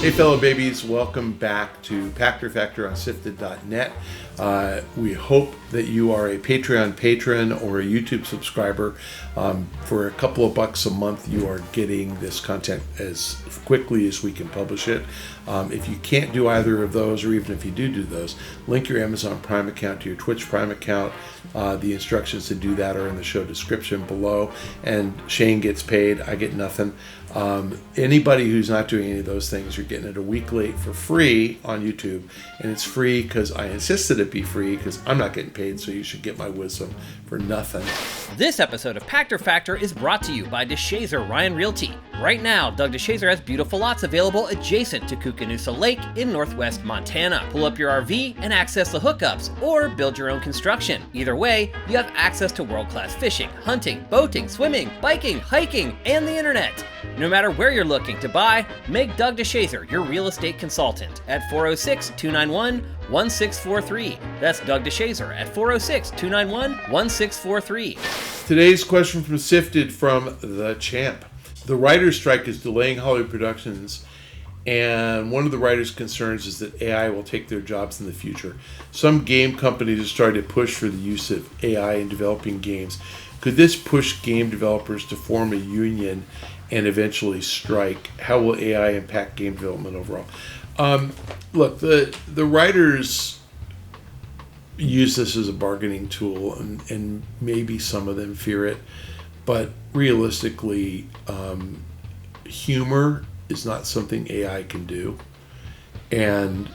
Hey fellow babies, welcome back to Pachter Factor on SIFTD.net. We hope that you are a Patreon patron or a YouTube subscriber. For a couple of bucks a month, you are getting this content as quickly as we can publish it. If you can't do either of those, or even if you do those, link your Amazon Prime account to your Twitch Prime account. The instructions to do that are in the show description below. And Shane gets paid, I get nothing. Anybody who's not doing any of those things, you're getting it a week late for free on YouTube. And it's free because I insisted it be free because I'm not getting paid, so you should get my wisdom for nothing. This episode of Pachter Factor is brought to you by DeShazer Ryan Realty. Right now, Doug DeShazer has beautiful lots available adjacent to Koocanusa Lake in northwest Montana. Pull up your RV and access the hookups, or build your own construction. Either way, you have access to world-class fishing, hunting, boating, swimming, biking, hiking, and the internet. No matter where you're looking to buy, make Doug DeShazer your real estate consultant at 406-291-1643. That's Doug DeShazer at 406-291-1643. Today's question from Sifted from the Champ. The writer's strike is delaying Hollywood productions, and one of the writers' concerns is that AI will take their jobs in the future. Some game companies are starting to push for the use of AI in developing games. Could this push game developers to form a union and eventually strike? How will AI impact game development overall? Look, the writers use this as a bargaining tool, and maybe some of them fear it, but realistically, humor is not something AI can do. And,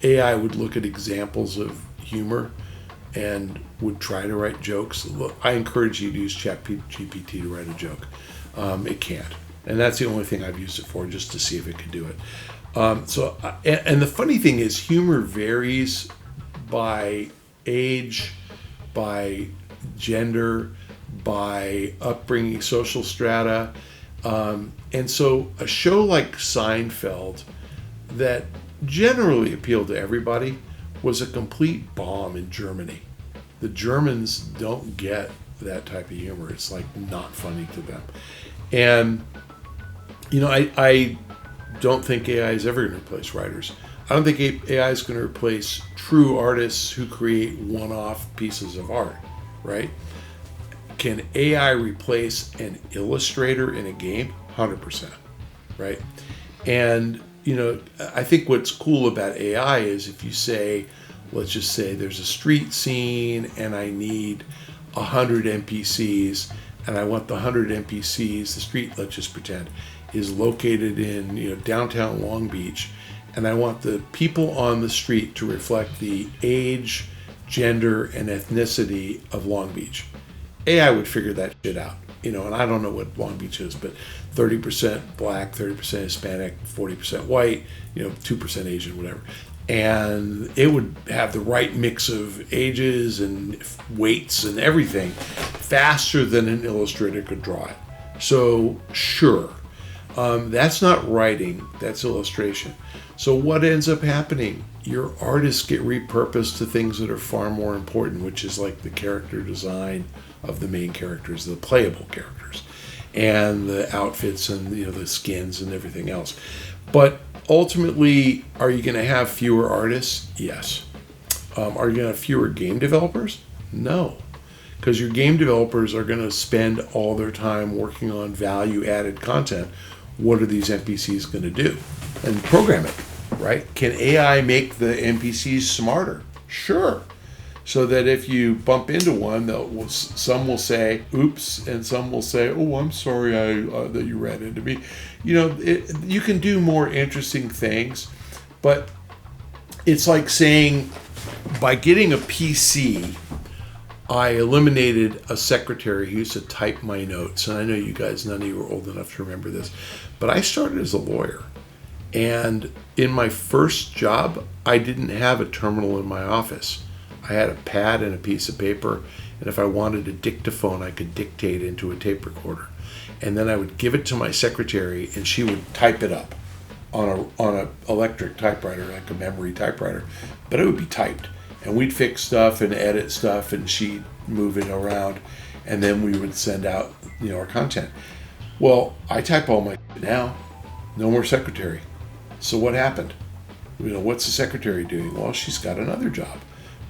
AI would look at examples of humor and would try to write jokes. Look, I encourage you to use ChatGPT to write a joke. It can't. And that's the only thing I've used it for, just to see if it could do it. And the funny thing is, humor varies by age, by gender, by upbringing, social strata. And so a show like Seinfeld that generally appealed to everybody was a complete bomb in Germany. The Germans don't get that type of humor. It's like not funny to them. And, I don't think AI is ever going to replace writers. I don't think AI is going to replace true artists who create one-off pieces of art, right? Can AI replace an illustrator in a game? 100%, right? And, I think what's cool about AI is if you say, let's just say there's a street scene and I need 100 NPCs, and I want the 100 NPCs, the street, let's just pretend, is located in downtown Long Beach, and I want the people on the street to reflect the age, gender, and ethnicity of Long Beach. AI would figure that shit out, and I don't know what Long Beach is, but 30% black, 30% Hispanic, 40% white, 2% Asian, whatever. And it would have the right mix of ages and weights and everything faster than an illustrator could draw it. So, sure, that's not writing, that's illustration. So what ends up happening? Your artists get repurposed to things that are far more important, which is like the character design of the main characters, the playable characters, and the outfits and the skins and everything else. But ultimately, are you going to have fewer artists? Yes. Are you going to have fewer game developers? No. Because your game developers are going to spend all their time working on value-added content. What are these NPCs going to do? And program it, right? Can AI make the NPCs smarter? Sure. So that if you bump into one, some will say, oops, and some will say, oh, I'm sorry that you ran into me. You can do more interesting things, but it's like saying, by getting a PC, I eliminated a secretary who used to type my notes. And I know you guys, none of you are old enough to remember this, but I started as a lawyer. And in my first job, I didn't have a terminal in my office. I had a pad and a piece of paper, and if I wanted a dictaphone, I could dictate into a tape recorder. And then I would give it to my secretary, and she would type it up on a electric typewriter, like a memory typewriter. But it would be typed. And we'd fix stuff and edit stuff, and she'd move it around, and then we would send out, our content. Well, I type all my now. No more secretary. So what happened? What's the secretary doing? Well, she's got another job.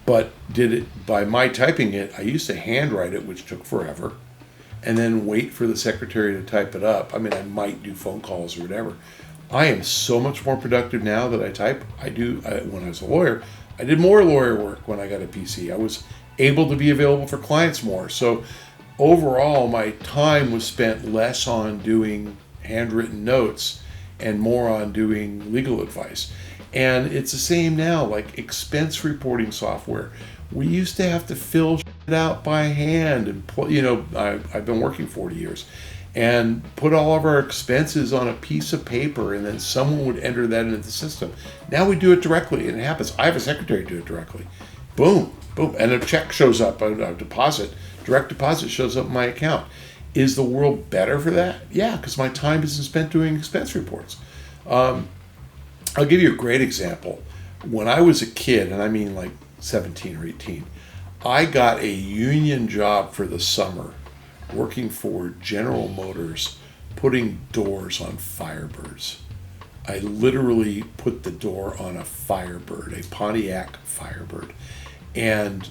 But did it by my typing it? I used to handwrite it, which took forever, and then wait for the secretary to type it up. I mean, I might do phone calls or whatever. I am so much more productive now that I type. When I was a lawyer, I did more lawyer work when I got a PC. I was able to be available for clients more. So overall, my time was spent less on doing handwritten notes and more on doing legal advice. And it's the same now, like expense reporting software. We used to have to fill shit out by hand, and I've been working 40 years, and put all of our expenses on a piece of paper, and then someone would enter that into the system. Now we do it directly, and it happens. I have a secretary do it directly. Boom, boom, and a check shows up, a direct deposit shows up in my account. Is the world better for that? Yeah, because my time isn't spent doing expense reports. I'll give you a great example. When I was a kid, and I mean like 17 or 18, I got a union job for the summer working for General Motors, putting doors on Firebirds. I literally put the door on a Firebird, a Pontiac Firebird. And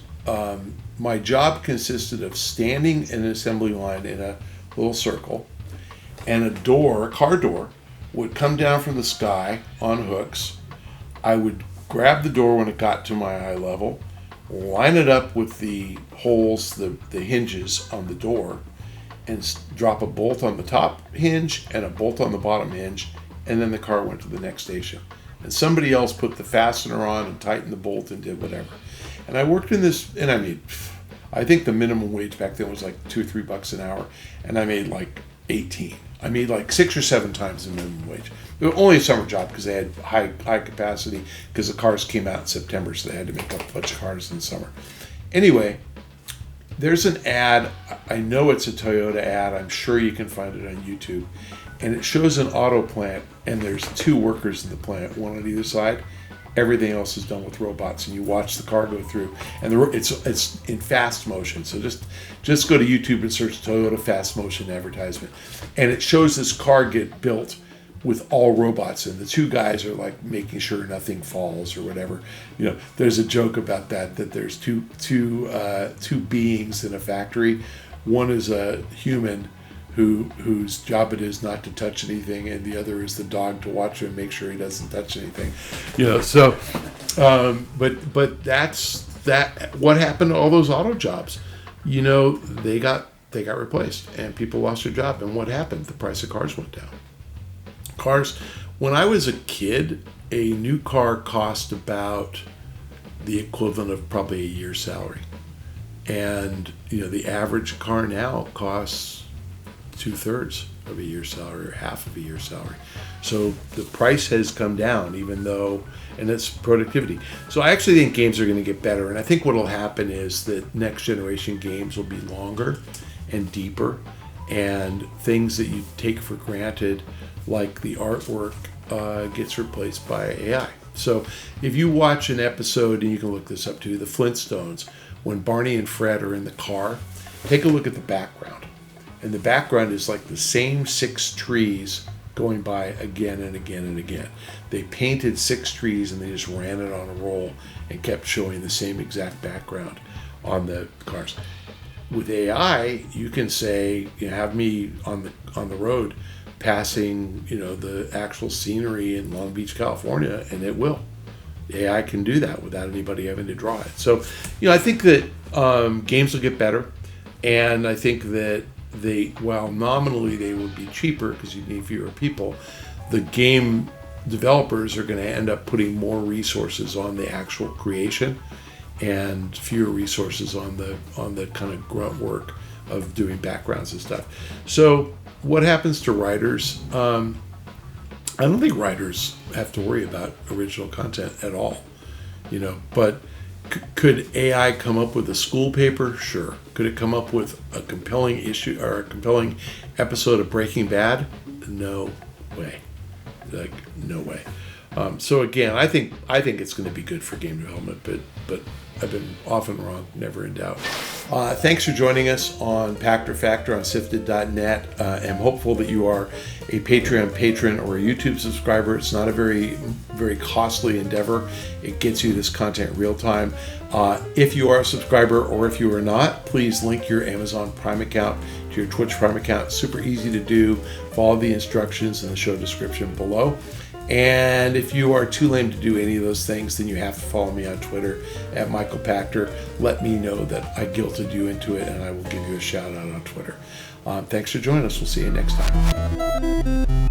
my job consisted of standing in an assembly line in a little circle, and a car door, would come down from the sky on hooks. I would grab the door when it got to my eye level, line it up with the holes, the hinges on the door, and drop a bolt on the top hinge and a bolt on the bottom hinge, and then the car went to the next station. And somebody else put the fastener on and tightened the bolt and did whatever. And I worked in this, and I think the minimum wage back then was like $2 or $3 an hour, and I made like 18. I made like 6 or 7 times the minimum wage. It was only a summer job because they had high capacity because the cars came out in September, so they had to make up a bunch of cars in the summer. Anyway, there's an ad. I know it's a Toyota ad. I'm sure you can find it on YouTube. And it shows an auto plant, and there's 2 workers in the plant, one on either side. Everything else is done with robots, and you watch the car go through, and it's in fast motion. So just go to YouTube and search Toyota fast motion advertisement, and it shows this car get built with all robots, and the 2 guys are like making sure nothing falls or whatever. There's a joke about that there's two beings in a factory. One is a human whose job it is not to touch anything, and the other is the dog to watch him and make sure he doesn't touch anything. But that's that. What happened to all those auto jobs? They got replaced, and people lost their job. And what happened? The price of cars went down. When I was a kid, a new car cost about the equivalent of probably a year's salary, and the average car now costs 2/3 of a year's salary or half of a year's salary. So the price has come down, and it's productivity. So I actually think games are going to get better, and I think what will happen is that next generation games will be longer and deeper, and things that you take for granted, like the artwork, gets replaced by AI. So if you watch an episode, and you can look this up too, the Flintstones, when Barney and Fred are in the car, take a look at the background. And the background is like the same 6 trees going by again and again and again. They painted 6 trees and they just ran it on a roll and kept showing the same exact background on the cars. With AI, you can say, have me on the road passing, the actual scenery in Long Beach, California, and it will. The AI can do that without anybody having to draw it. So, I think that games will get better, and I think that while nominally they would be cheaper because you need fewer people, the game developers are going to end up putting more resources on the actual creation and fewer resources on the kind of grunt work of doing backgrounds and stuff. So what happens to writers? I don't think writers have to worry about original content at all, but could AI come up with a school paper? Sure. Could it come up with a compelling issue or a compelling episode of Breaking Bad? No way. No way. So again, I think it's going to be good for game development, but I've been often wrong, never in doubt. Thanks for joining us on Pachter Factor on SIFTD.net. I'm hopeful that you are a Patreon patron or a YouTube subscriber. It's not a very, very costly endeavor. It gets you this content real time. If you are a subscriber or if you are not, please link your Amazon Prime account to your Twitch Prime account. It's super easy to do. Follow the instructions in the show description below. And if you are too lame to do any of those things, then you have to follow me on Twitter at Michael Pachter. Let me know that I guilted you into it, and I will give you a shout out on Twitter. Thanks for joining us. We'll see you next time.